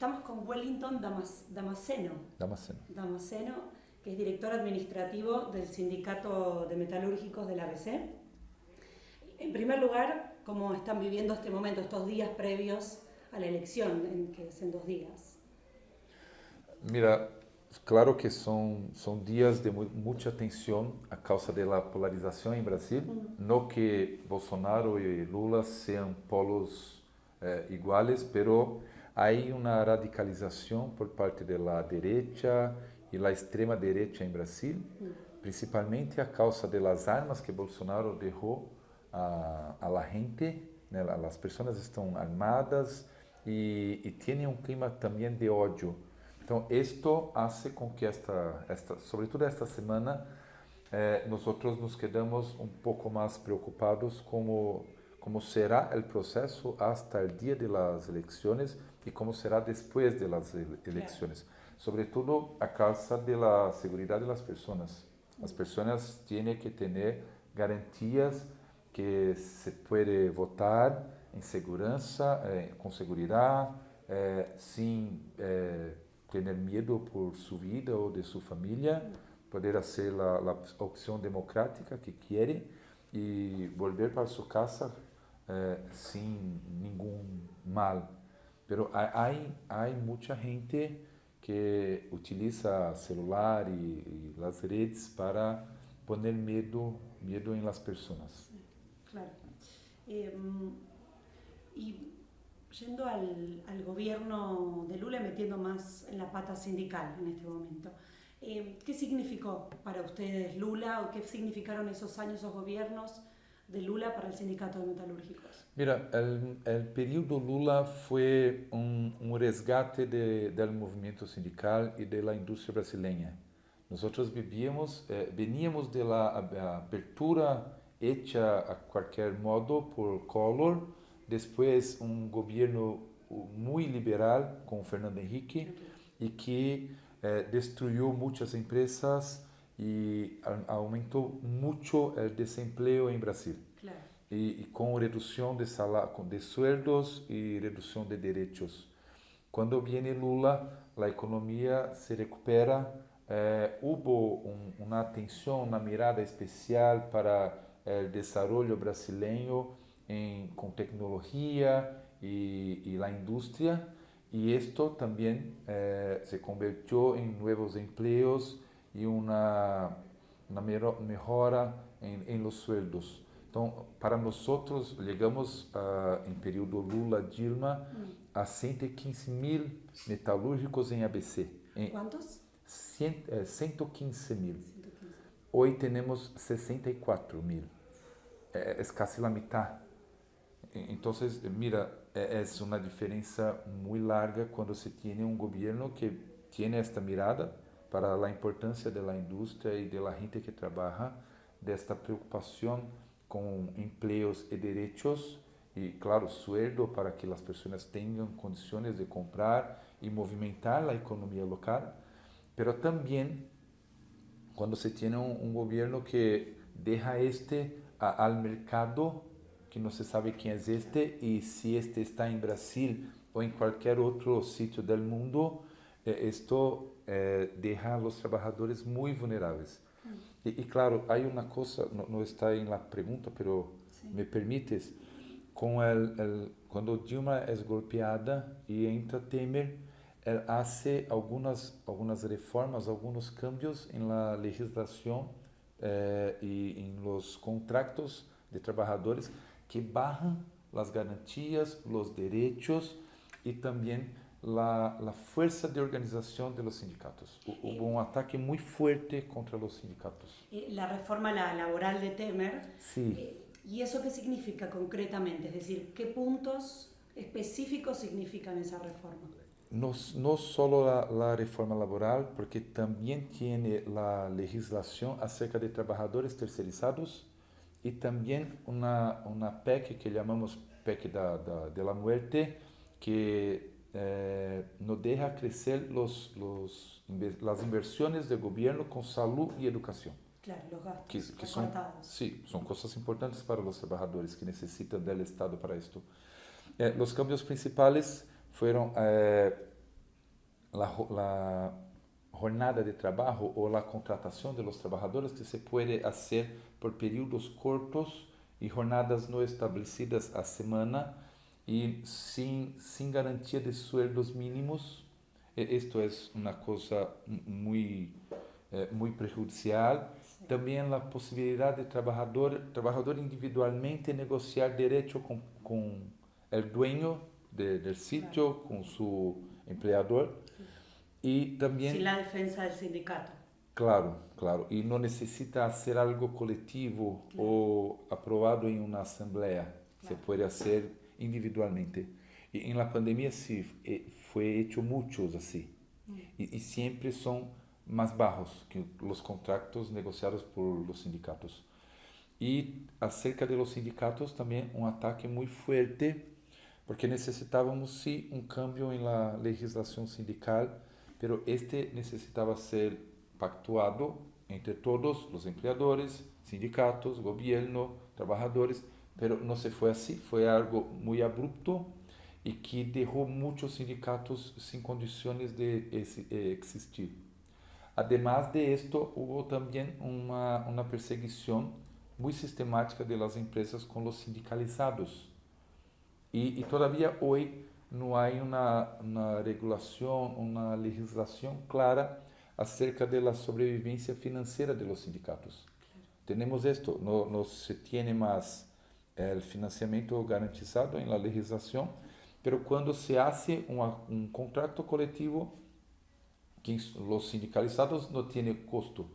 Estamos con Wellington Damasceno, que es director administrativo del Sindicato de Metalúrgicos de la ABC. En primer lugar, ¿cómo están viviendo este momento, estos días previos a la elección, que es en 2 días? Mira, claro que son días de mucha tensión a causa de la polarización en Brasil. No que Bolsonaro y Lula sean polos iguales, pero hay una radicalización por parte de la derecha y la extrema derecha en Brasil, principalmente a causa de las armas que Bolsonaro dejó a la gente, né? Las personas están armadas y tienen un clima también de odio. Então, esto hace com que sobretudo esta semana, nosotros nos quedamos un poco más preocupados como será el proceso hasta el día de las elecciones y cómo será después de las elecciones. Sobre todo a causa de la seguridad de las personas. Las personas tienen que tener garantías que se puede votar en segurança, con seguridad, sin tener miedo por su vida o de su familia, poder hacer la opción democrática que quiere y volver para su casa sin ningún mal. Pero hay mucha gente que utiliza celular y las redes para poner miedo en las personas. Claro. Y yendo al gobierno de Lula, metiendo más en la pata sindical en este momento, ¿qué significó para ustedes Lula o qué significaron esos años, esos gobiernos de Lula para el sindicato de metalúrgicos? Mira, el periodo Lula fue un resgate del movimiento sindical y de la industria brasileña. Nosotros veníamos de la apertura hecha a cualquier modo por Collor, después un gobierno muy liberal con Fernando Henrique y que destruyó muchas empresas y aumentó mucho el desempleo en Brasil. Claro. Y con reducción de sueldos y reducción de derechos. Cuando viene Lula, la economía se recupera. Hubo una atención, una mirada especial para el desarrollo brasileño con tecnología y la industria, y esto también se convirtió en nuevos empleos y una mejora en los sueldos. Então, para nós, chegamos em período Lula-Dilma a 115.000 metalúrgicos em ABC. Quantos? 115.000. Hoje temos 64.000. É quase a metade. Então, mira, é uma diferença muito larga quando se tem governo que tem esta mirada para a importância da indústria e da gente que trabalha, desta preocupação com empleos e direitos e, claro, sueldo para que as pessoas tenham condições de comprar e movimentar a economia local, pero também quando se tem governo que deixa al mercado, que não se sabe quem é e se está em Brasil ou em qualquer outro sítio do mundo, esto deixa os trabalhadores muito vulneráveis. Y claro, hay una cosa, no está en la pregunta, pero sí. ¿Me permites? Cuando Dilma es golpeada y entra Temer, él hace algunas reformas, algunos cambios en la legislación y en los contratos de trabajadores que bajan las garantías, los derechos y también la fuerza de organización de los sindicatos. Hubo un ataque muy fuerte contra los sindicatos. La reforma laboral de Temer. Sí. ¿Y eso qué significa concretamente? Es decir, ¿qué puntos específicos significan esa reforma? No solo la reforma laboral, porque también tiene la legislación acerca de trabajadores tercerizados y también una PEC que llamamos PEC de la muerte, que no deja crecer las inversiones del gobierno con salud y educación. Claro, los gastos que son cosas importantes para los trabajadores que necesitan del Estado para esto. Los cambios principales fueron la jornada de trabajo o la contratación de los trabajadores que se puede hacer por periodos cortos y jornadas no establecidas a semana y sin garantía de sueldos mínimos. Esto es una cosa muy prejudicial. Sí. También la posibilidad de trabajador individualmente negociar derecho con el dueño del sitio, con su empleador. Y también, sin la defensa del sindicato. Claro, claro. Y no necesita hacer algo colectivo o aprobado en una asamblea. Se puede hacer individualmente. Y en la pandemia sí fue hecho muchos así. Y siempre son más bajos que los contratos negociados por los sindicatos. Y acerca de los sindicatos también un ataque muy fuerte, porque necesitábamos sí un cambio en la legislación sindical, pero necesitaba ser pactuado entre todos los empleadores, sindicatos, gobierno, trabajadores, pero no se fue así, fue algo muy abrupto y que dejó muchos sindicatos sin condiciones de existir. Además de esto, hubo también una perseguición muy sistemática de las empresas con los sindicalizados. Y todavía hoy no hay una regulación, una legislación clara acerca de la sobrevivencia financiera de los sindicatos. Claro. Tenemos esto, no se tiene más el financiamiento garantizado en la legislación, pero cuando se hace un contrato colectivo, los sindicalizados no tienen costo,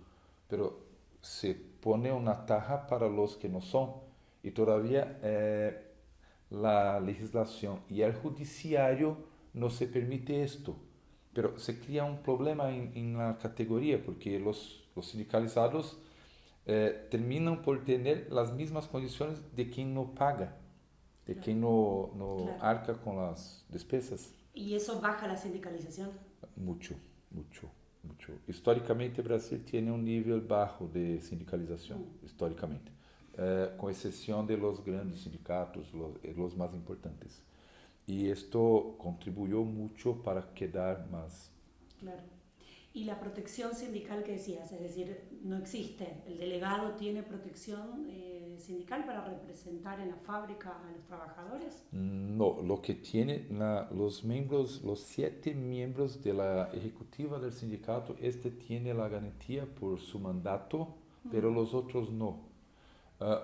pero se pone una taja para los que no son. Y todavía la legislación y el judiciario no se permite esto. Pero se crea un problema en la categoría porque los sindicalizados terminan por tener las mismas condiciones de quien no paga, de quien no arca con las despesas. ¿Y eso baja la sindicalización? Mucho. Históricamente Brasil tiene un nivel bajo de sindicalización, históricamente, con excepción de los grandes sindicatos, los más importantes. Y esto contribuyó mucho para quedar más. Claro. ¿Y la protección sindical que decías? Es decir, no existe. ¿El delegado tiene protección sindical para representar en la fábrica a los trabajadores? No, lo que tiene los 7 miembros de la ejecutiva del sindicato, tiene la garantía por su mandato, pero los otros no.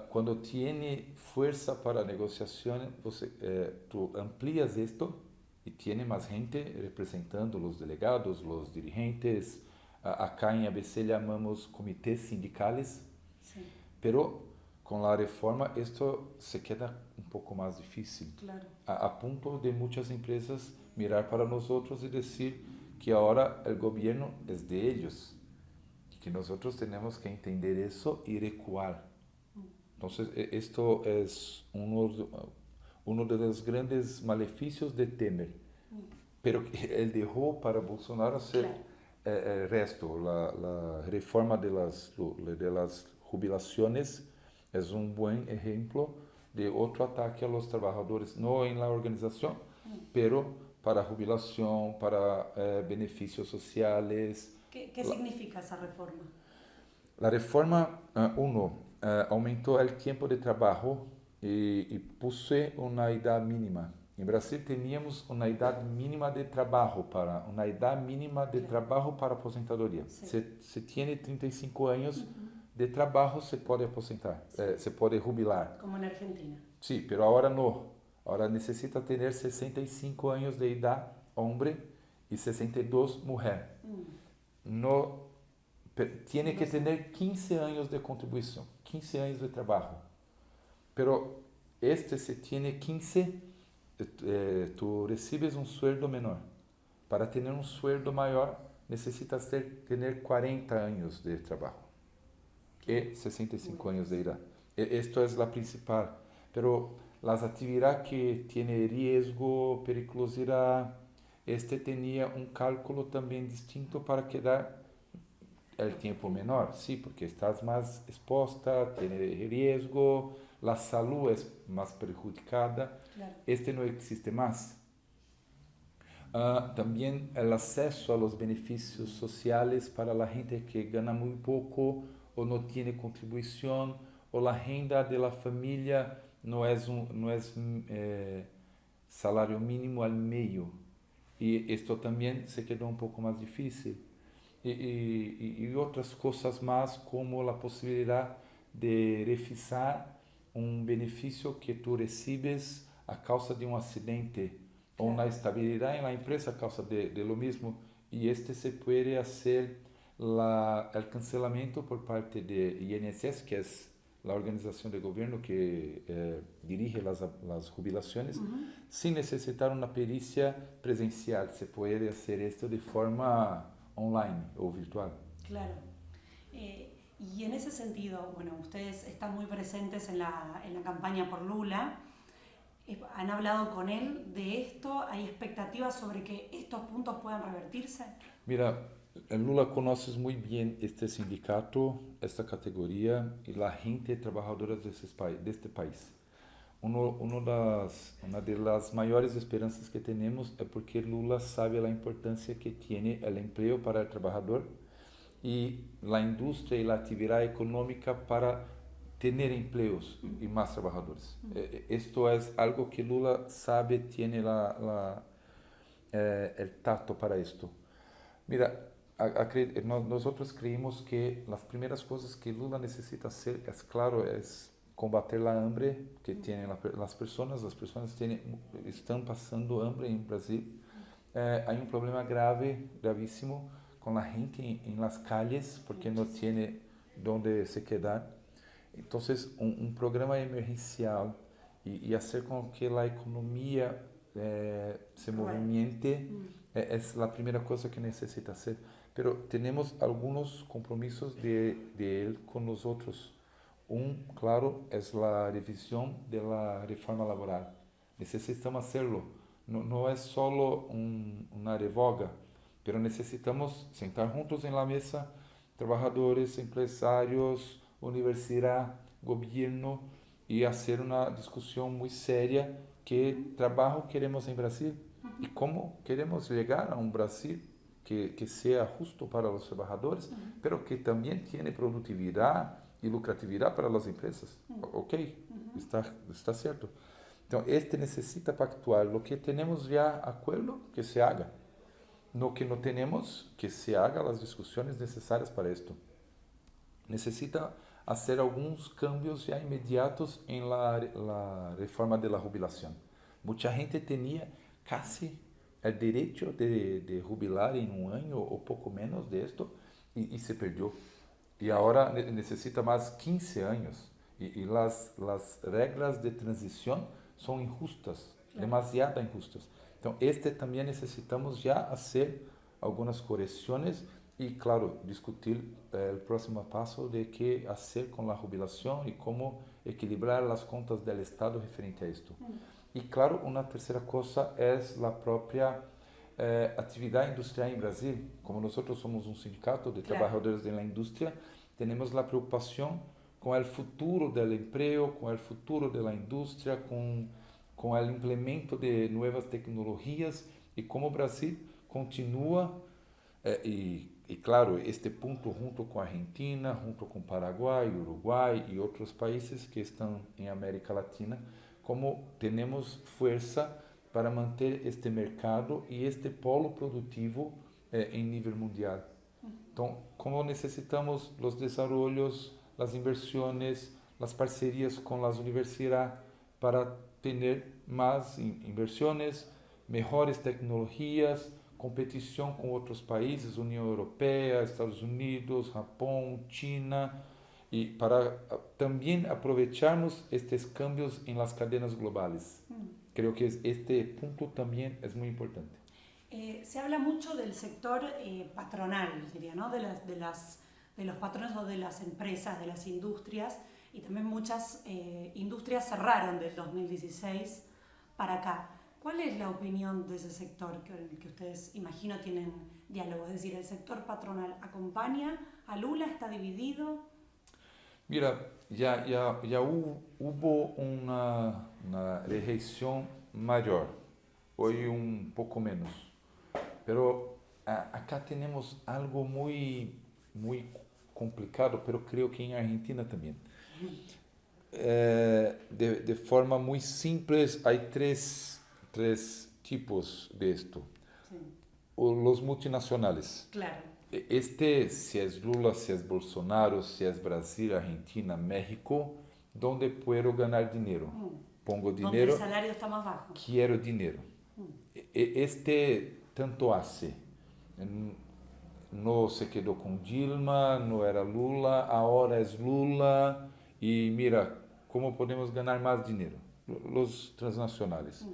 Cuando tiene fuerza para negociaciones, tú amplías esto y tiene más gente representando los delegados, los dirigentes. Acá en ABC llamamos comités sindicales, sí. Pero con la reforma esto se queda un poco más difícil. Claro. A punto de muchas empresas mirar para nosotros y decir que ahora el gobierno es de ellos y que nosotros tenemos que entender eso y recuar. Entonces, esto es uno de los grandes maleficios de Temer, pero que él dejó para Bolsonaro hacer el resto. La reforma de las jubilaciones es un buen ejemplo de otro ataque a los trabajadores, no en la organización, pero para jubilación, para beneficios sociales. ¿Qué significa esa reforma? La reforma, aumentó el tiempo de trabajo y puso una edad mínima. En Brasil teníamos una edad mínima de trabajo para aposentadoria. Sí. Se tiene 35 años de trabajo, se puede aposentar, se puede jubilar. Como en Argentina. Sí, pero ahora no. Ahora necesita tener 65 años de edad hombre y 62 mujer. No, tiene que tener 15 años de contribución, 15 años de trabajo. Pero se tiene 15, tú recibes un sueldo menor. Para tener un sueldo mayor necesitas tener 40 años de trabajo y 65 años de edad. Esto es la principal. Pero las actividades que tienen riesgo, periculosidad, tenía un cálculo también distinto para quedar el tiempo menor. Sí, porque estás más expuesta, tiene riesgo, la salud es más perjudicada. Claro. No existe más. También el acceso a los beneficios sociales para la gente que gana muy poco o no tiene contribución o la renda de la familia no es salario mínimo al medio. Y esto también se quedó un poco más difícil. Y otras cosas más como la posibilidad de refisar un beneficio que tú recibes a causa de un accidente o una estabilidad en la empresa a causa de lo mismo. Y se puede hacer el cancelamiento por parte de INSS, que es la organización de gobierno que dirige las jubilaciones, sin necesitar una pericia presencial. Se puede hacer esto de forma online o virtual. Claro. Y en ese sentido, bueno, ustedes están muy presentes en la campaña por Lula. ¿Han hablado con él de esto? ¿Hay expectativas sobre que estos puntos puedan revertirse? Mira, Lula conoces muy bien este sindicato, esta categoría y la gente trabajadora de este país. Una de las mayores esperanzas que tenemos es porque Lula sabe la importancia que tiene el empleo para el trabajador y la industria y la actividad económica para tener empleos y más trabajadores. Esto es algo que Lula sabe, tiene el tacto para esto. Mira, nosotros creemos que las primeras cosas que Lula necesita hacer, es claro, es combater la hambre que tienen las personas. Las personas están pasando hambre en Brasil. Hay un problema gravísimo con la gente en las calles porque no tiene dónde se quedar. Entonces, un programa emergencial y hacer con que la economía se movimente es la primera cosa que necesita hacer. Pero tenemos algunos compromisos de él con nosotros. Claro, es la revisión de la reforma laboral. Necesitamos hacerlo. No es solo una revoga, pero necesitamos sentar juntos en la mesa, trabajadores, empresarios, universidad, gobierno, y hacer una discusión muy seria qué trabajo queremos en Brasil y cómo queremos llegar a un Brasil que sea justo para los trabajadores, pero que también tiene productividad y lucratividad para las empresas. Ok, está cierto. Entonces, necesita pactuar. Lo que tenemos ya acuerdo, que se haga. Lo que no tenemos, que se haga las discusiones necesarias para esto. Necesita hacer algunos cambios ya inmediatos en la reforma de la jubilación. Mucha gente tenía casi el derecho de jubilar en un año o poco menos de esto y se perdió. Y ahora necesita más 15 años. Y las reglas de transición son injustas, demasiado injustas. Entonces, también necesitamos ya hacer algunas correcciones y, claro, discutir el próximo paso de qué hacer con la jubilación y cómo equilibrar las cuentas del Estado referente a esto. Y, claro, una tercera cosa es la propia actividad industrial en Brasil. Como nosotros somos un sindicato de trabajadores de la industria, tenemos la preocupación con el futuro del empleo, con el futuro de la industria, con el implemento de nuevas tecnologías y cómo Brasil continúa y claro, este punto junto con Argentina, junto con Paraguay, Uruguay y otros países que están en América Latina, cómo tenemos fuerza para manter este mercado y este polo productivo en nivel mundial. Entonces, cómo necesitamos los desarrollos, las inversiones, las parcerias con las universidades para tener más inversiones, mejores tecnologías, competición con otros países, Unión Europea, Estados Unidos, Japón, China, y para también aprovecharnos estos cambios en las cadenas globales. Creo que este punto también es muy importante. Se habla mucho del sector patronal, diría, ¿no? de los patrones o de las empresas, de las industrias, y también muchas industrias cerraron del 2016 para acá. ¿Cuál es la opinión de ese sector que ustedes, imagino, tienen diálogo? Es decir, ¿el sector patronal acompaña a Lula? ¿Está dividido? Mira, ya hubo una rejeición mayor, hoy un poco menos. Pero acá tenemos algo muy, muy complicado, pero creo que en Argentina también. De forma muy simple, hay tres tipos de esto. Sí. Los multinacionales. Claro. Si es Lula, si es Bolsonaro, si es Brasil, Argentina, México, ¿dónde puedo ganar dinero? Pongo dinero. Donde el salario está más bajo. Quiero dinero. Tanto hace. No se quedó con Dilma, no era Lula, ahora es Lula. Y mira, ¿cómo podemos ganar más dinero? Los transnacionales.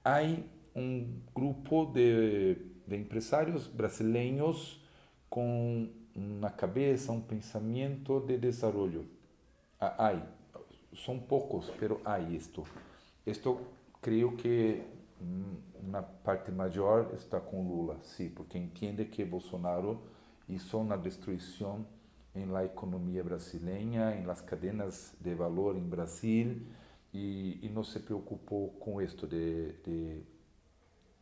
Hay un grupo de empresarios brasileños con una cabeza, un pensamiento de desarrollo. Hay, son pocos, pero hay esto. Esto creo que una parte mayor está con Lula, sí, porque entiende que Bolsonaro hizo una destrucción en la economía brasileña, en las cadenas de valor en Brasil, y no se preocupó con esto de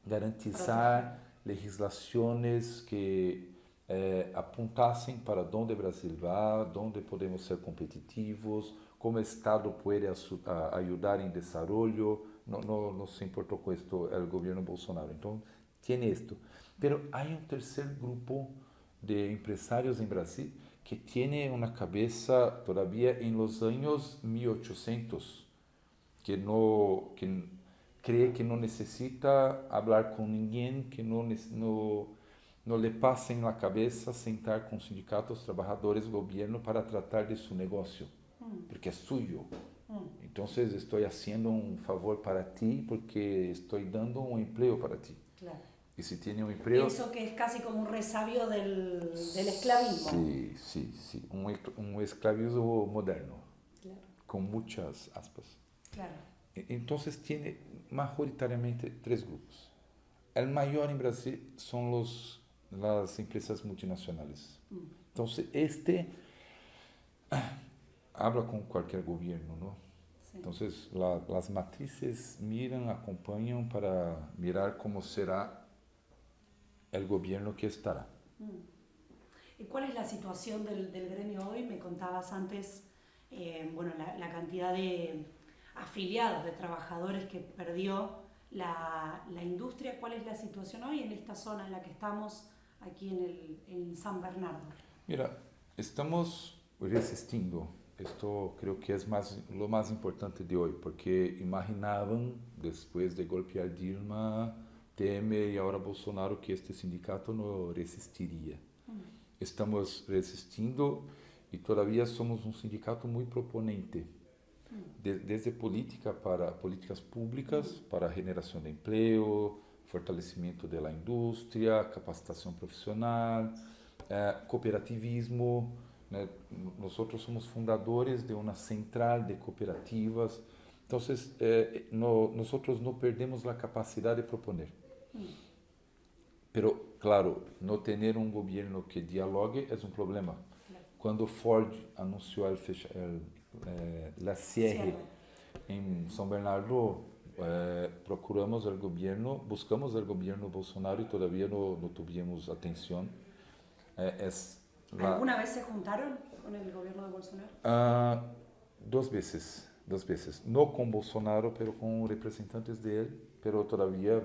garantizar legislaciones que apuntassem para onde o Brasil vai, onde podemos ser competitivos, como o Estado pode ajudar em desenvolvimento. Não se importou com isto o governo Bolsonaro. Então, tem isto. Mas há terceiro grupo de empresários em Brasil que tem uma cabeça todavía em los anos 1800, que cree que não necessita falar com ninguém, que não le passa em la cabeça sentar com sindicatos, trabalhadores, governo para tratar de seu negócio, porque é suyo. Então, estou fazendo um favor para ti porque estou dando um emprego para ti. Claro. Y si tiene un empleo... Eso que es casi como un resabio del esclavismo. Sí. Un esclavismo moderno, claro. Con muchas aspas. Claro. Entonces tiene mayoritariamente tres grupos. El mayor en Brasil son las empresas multinacionales. Entonces habla con cualquier gobierno, ¿no? Sí. Entonces las matrices miran, acompañan para mirar cómo será el gobierno que estará. ¿Y cuál es la situación del gremio hoy? Me contabas antes, la cantidad de afiliados, de trabajadores que perdió la industria. ¿Cuál es la situación hoy en esta zona en la que estamos, aquí en San Bernardo? Mira, estamos resistiendo. Esto creo que es lo más importante de hoy, porque imaginaban, después de golpear Dilma, Temer y ahora Bolsonaro, que este sindicato no resistiría. Estamos resistiendo y todavía somos un sindicato muy proponente, desde políticas públicas para generación de empleo, fortalecimiento de la industria, capacitación profesional, cooperativismo. Nosotros somos fundadores de una central de cooperativas. Entonces, nosotros no perdemos la capacidad de proponer. Pero, claro, no tener un gobierno que dialogue es un problema. Cuando Ford anunció la cierre en San Bernardo, buscamos el gobierno Bolsonaro y todavía no tuvimos atención. ¿Alguna vez se juntaron con el gobierno de Bolsonaro? Dos veces. No con Bolsonaro, pero con representantes de él, pero todavía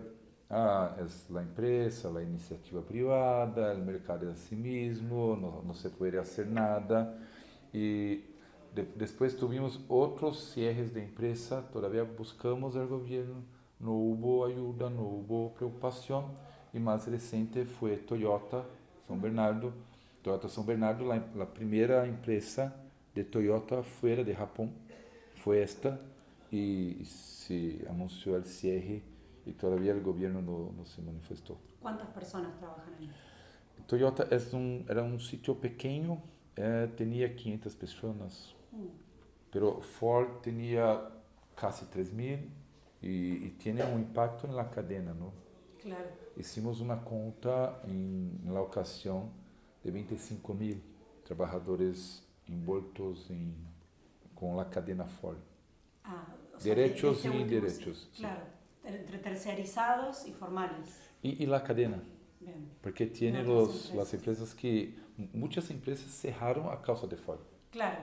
es la empresa, la iniciativa privada, el mercado de sí mismo, no se puede hacer nada. Y después tuvimos otros cierres de empresa, todavía buscamos el gobierno, no hubo ayuda, no hubo preocupación. Y más reciente fue Toyota San Bernardo. Toyota San Bernardo, la primera empresa de Toyota fuera de Japón, fue esta, y se anunció el cierre y todavía el gobierno no se manifestó. ¿Cuántas personas trabajan ahí? Toyota era un sitio pequeño, tenía 500 personas, pero Ford tenía casi 3.000 y tiene un impacto en la cadena, ¿no? Claro. Hicimos una cuenta en la ocasión de 25.000 trabajadores envueltos con la cadena Ford. Derechos y indirectos. Claro, entre tercerizados y formales. Y la cadena. Bien. Porque tiene las empresas que, muchas empresas cerraron a causa de Ford. Claro.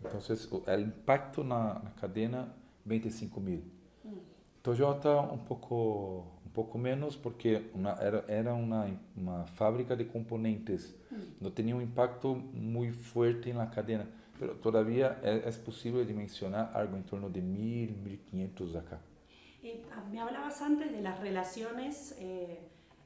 Entonces, el impacto na cadena, 25.000. Toyota un poco menos porque era una fábrica de componentes. No tenía un impacto muy fuerte en la cadena, pero todavía es posible dimensionar algo en torno de 1.000, 1.500 acá. Me hablabas antes de las relaciones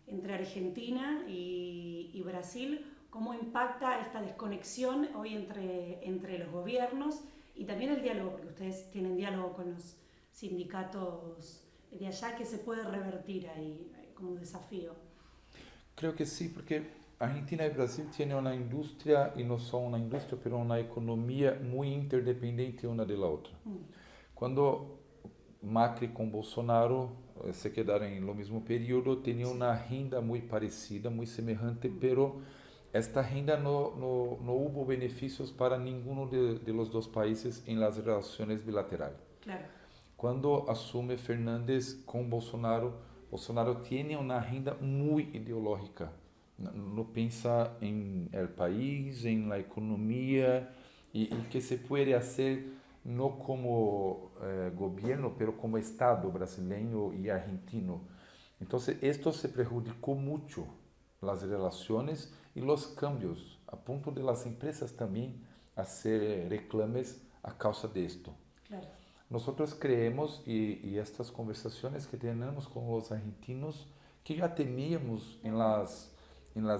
entre Argentina y Brasil. ¿Cómo impacta esta desconexión hoy entre los gobiernos y también el diálogo? Porque ustedes tienen diálogo con los sindicatos de allá, que se puede revertir ahí como desafío. Creo que sí, porque Argentina y Brasil tienen una industria, y no solo una industria, pero una economía muy interdependiente una de la otra. Cuando Macri con Bolsonaro se quedaron en lo mismo periodo, tenía una agenda muy parecida, muy semejante, pero esta agenda no hubo beneficios para ninguno de los dos países en las relaciones bilaterales. Claro. Cuando asume Fernández con Bolsonaro, Bolsonaro tiene una agenda muy ideológica. No piensa en el país, en la economía y qué se puede hacer no como gobierno, pero como Estado brasileño y argentino. Entonces, esto se perjudicó mucho las relaciones y los cambios, a punto de las empresas también hacer reclames a causa de esto. Claro. Nosotros creemos, y estas conversaciones que tenemos con los argentinos, que ya teníamos en las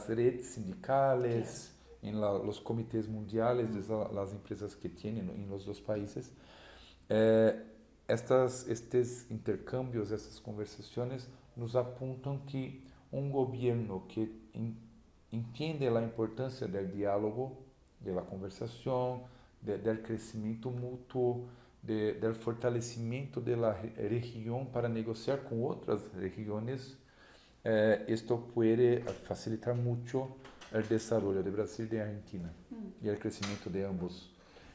redes sindicales, en los comités mundiales de las empresas que tienen en los dos países, estos intercambios, estas conversaciones nos apuntan que un gobierno que entiende la importancia del diálogo, de la conversación, del crecimiento mutuo, del fortalecimiento de la región para negociar con otras regiones, esto puede facilitar mucho el desarrollo de Brasil y de Argentina y el crecimiento de ambos.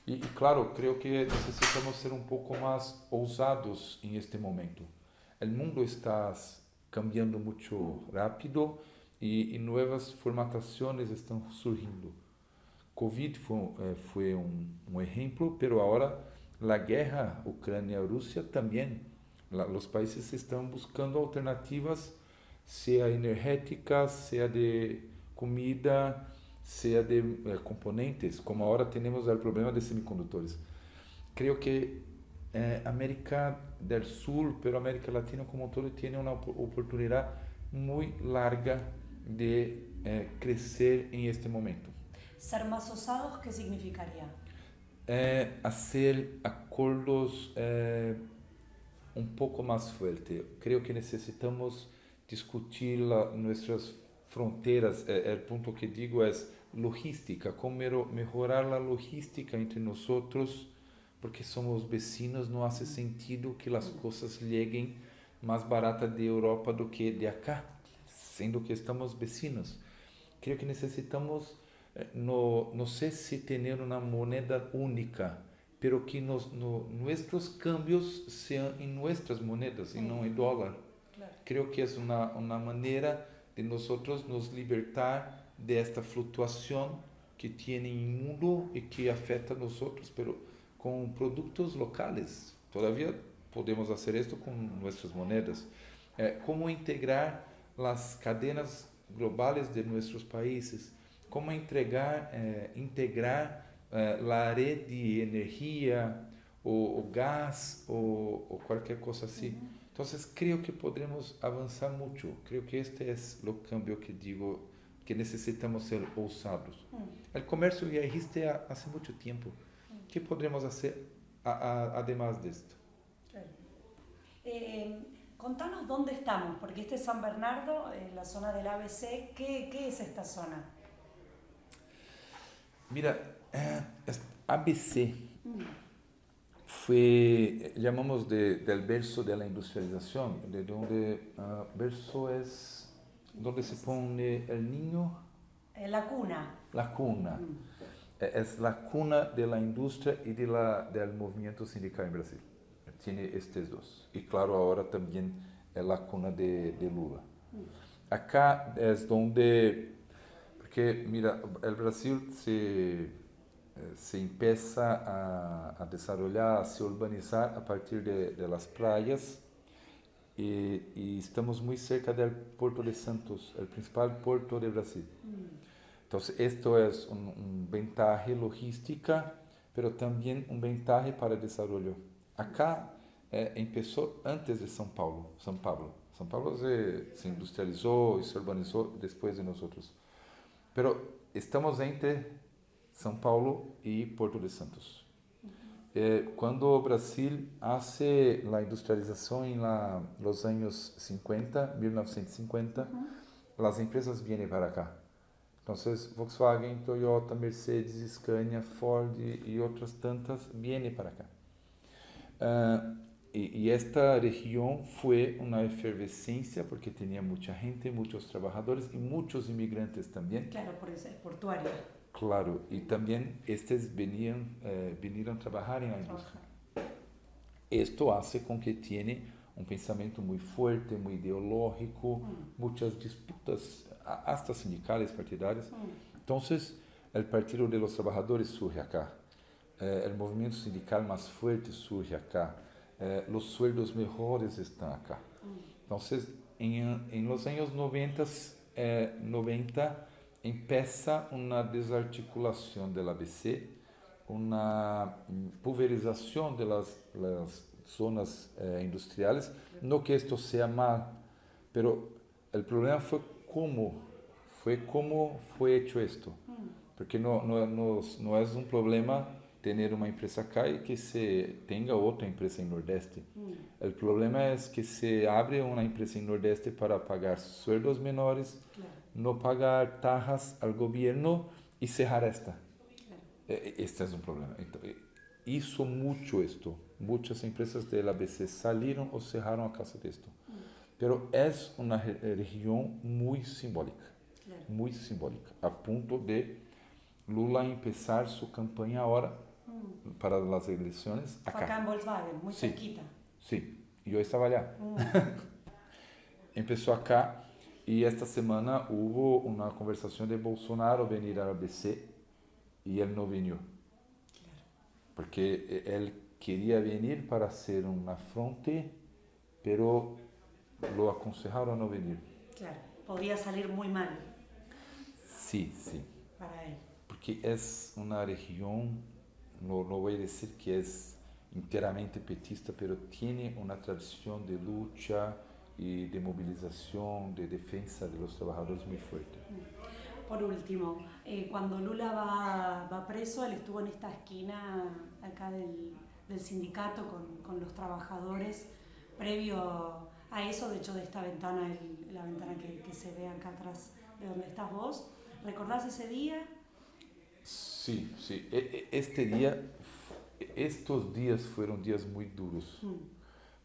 Y claro, creo que necesitamos ser un poco más ousados en este momento. El mundo está cambiando mucho rápido y nuevas formataciones están surgiendo. COVID fue un ejemplo, pero ahora la guerra Ucrania-Rusia también. Los países están buscando alternativas, sea energéticas, sea de comida, sea de componentes, como ahora tenemos el problema de semiconductores. Creo que América del Sur, pero América Latina como todo, tiene una oportunidad muy larga de crecer en este momento. ¿Ser más osados qué significaría? Hacer acuerdos un poco más fuertes. Creo que necesitamos discutir nuestras fronteras. El punto que digo es logística, cómo mejorar la logística entre nosotros, porque somos vecinos, no hace sentido que las cosas lleguen más baratas de Europa do que de acá, siendo que estamos vecinos. Creo que necesitamos, no sé si tener una moneda única, pero que nuestros cambios sean en nuestras monedas y no en dólar. Claro. Creo que es una manera de nosotros nos libertar de esta fluctuación que tiene el mundo y que afecta a nosotros, pero con productos locales. Todavía podemos hacer esto con nuestras monedas. ¿Cómo integrar las cadenas globales de nuestros países? ¿Cómo integrar la red de energía o gas o cualquier cosa así? Entonces creo que podremos avanzar mucho. Creo que este es el cambio que digo, que necesitamos ser ousados. El comercio ya existe hace mucho tiempo. ¿Qué podremos hacer además de esto? Claro. Contanos dónde estamos, porque este es San Bernardo, la zona del ABC. ¿Qué es esta zona? Mira, ABC fue, llamamos del verso de la industrialización, de donde verso es donde se pone el niño. La cuna. La cuna. Es la cuna de la industria y del movimiento sindical en Brasil. Tiene estos dos. Y claro, ahora también es la cuna de Lula. Acá es donde, porque mira, el Brasil se empieza a desarrollar, a se urbanizar a partir de las playas y estamos muy cerca del Puerto de Santos, el principal puerto de Brasil. Entonces, esto es un ventaja logística, pero también un ventaja para el desarrollo. Acá empezó antes de São Paulo. São Paulo se industrializó y se urbanizó después de nosotros. Pero estamos entre São Paulo y Puerto de Santos. Cuando Brasil hace la industrialización en los años 50, 1950, las empresas vienen para acá. Entonces, Volkswagen, Toyota, Mercedes, Scania, Ford y otras tantas vienen para acá. Y esta región fue una efervescencia porque tenía mucha gente, muchos trabajadores y muchos inmigrantes también. Claro, por eso es portuario. Claro, y también estos vinieron a trabajar en la industria. Esto hace con que tiene un pensamiento muy fuerte, muy ideológico, muchas disputas, hasta sindicales, partidarias. Entonces, el Partido de los Trabajadores surge acá, el movimiento sindical más fuerte surge acá, los sueldos mejores están acá. Entonces, en los años 90 empieza una desarticulación del ABC, una pulverización de las zonas industriales. No que esto sea mal, pero el problema fue cómo fue hecho esto. Porque no es un problema tener una empresa acá y que se tenga otra empresa en Nordeste. El problema es que se abre una empresa en Nordeste para pagar sueldos menores, no pagar tajas al gobierno y cerrar esta. Este es un problema. Hizo mucho esto. Muchas empresas del ABC salieron o cerraron a causa de esto. Pero es una región muy simbólica. Muy simbólica. A punto de Lula empezar su campaña ahora para las elecciones acá. Acá en Volkswagen, muy cerquita. Sí, yo estaba allá. Empezó acá y esta semana hubo una conversación de Bolsonaro venir al ABC y él no vino. Porque él quería venir para hacer una fronte, pero lo aconsejaron a no venir. Claro, podía salir muy mal. Sí. Para él. Porque es una región, no voy a decir que es enteramente petista, pero tiene una tradición de lucha y de movilización, de defensa de los trabajadores muy fuerte. Por último, cuando Lula va preso, él estuvo en esta esquina acá del sindicato con los trabajadores. Previo a eso, de hecho, de esta ventana, la ventana que se ve acá atrás de donde estás vos, ¿recordás ese día? Sí. Estos días fueron días muy duros.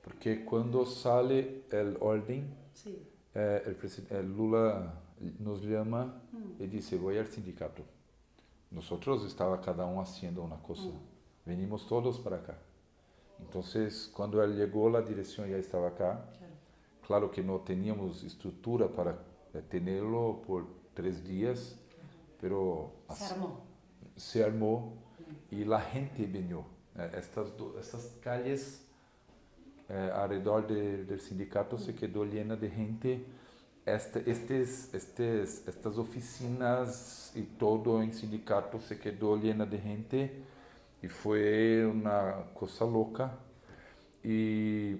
Porque cuando sale el orden, el Lula nos llama y dice, voy al sindicato. Nosotros estaba cada uno haciendo una cosa. Venimos todos para acá. Entonces, cuando él llegó, la dirección ya estaba acá. Claro que no teníamos estructura para tenerlo por 3 días, pero se armó y la gente vino. Estas calles alrededor del sindicato se quedó llena de gente. Estas oficinas y todo en sindicato se quedó llena de gente y fue una cosa loca. Y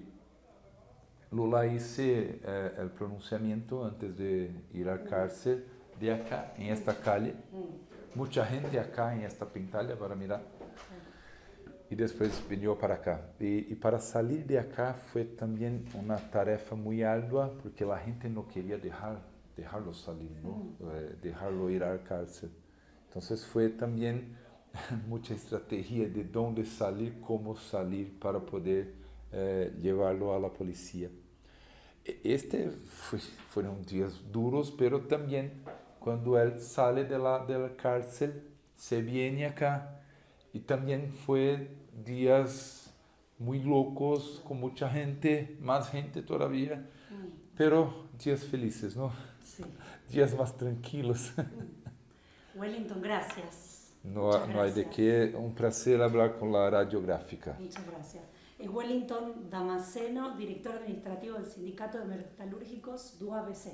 Lula hizo el pronunciamiento antes de ir a la cárcel de acá, en esta calle. Mucha gente acá en esta pantalla para mirar. Y después vino para acá. Y para salir de acá fue también una tarefa muy ardua porque la gente no quería dejarlo salir, ¿no? Dejarlo ir a la cárcel. Entonces fue también mucha estrategia de dónde salir, cómo salir para poder llevarlo a la policía. Fueron días duros, pero también cuando él sale de la cárcel, se viene acá y también fue días muy locos, con mucha gente, más gente todavía, pero dias felizes, ¿no? Sí. Días más tranquilos. Wellington, gracias. No hay de qué, un placer hablar con la radiográfica. Muchas gracias. Es Wellington Damasceno, director administrativo del Sindicato de Metalúrgicos do ABC.